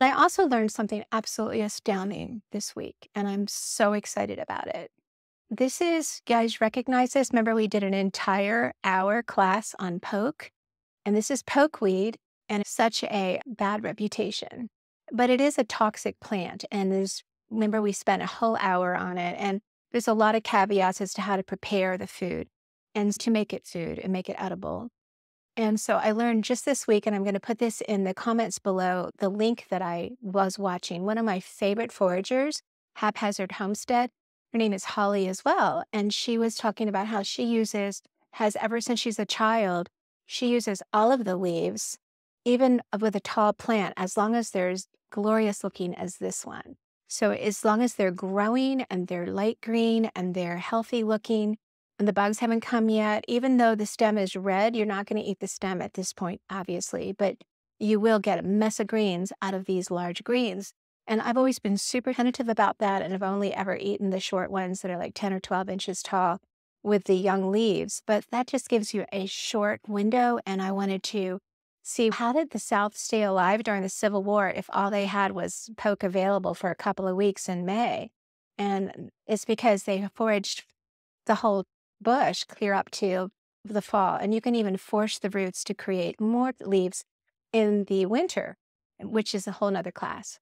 I also learned something absolutely astounding this week, and I'm so excited about it. This is, guys, recognize this? Remember, we did an entire hour class on poke, and this is pokeweed, and it's such a bad reputation. But it is a toxic plant, and remember, we spent a whole hour on it, and there's a lot of caveats as to how to prepare the food and to make it food and make it edible. And so I learned just this week, and I'm going to put this in the comments below, the link that I was watching. One of my favorite foragers, Haphazard Homestead, her name is Holly as well. And she was talking about how has ever since she's a child, she uses all of the leaves, even with a tall plant, as long as they're as glorious looking as this one. So as long as they're growing and they're light green and they're healthy looking, and the bugs haven't come yet. Even though the stem is red, you're not going to eat the stem at this point, obviously, but you will get a mess of greens out of these large greens. And I've always been super tentative about that. And I've only ever eaten the short ones that are like 10 or 12 inches tall with the young leaves. But that just gives you a short window. And I wanted to see, how did the South stay alive during the Civil War if all they had was poke available for a couple of weeks in May? And it's because they foraged the whole bush clear up to the fall. And you can even force the roots to create more leaves in the winter, which is a whole nother class.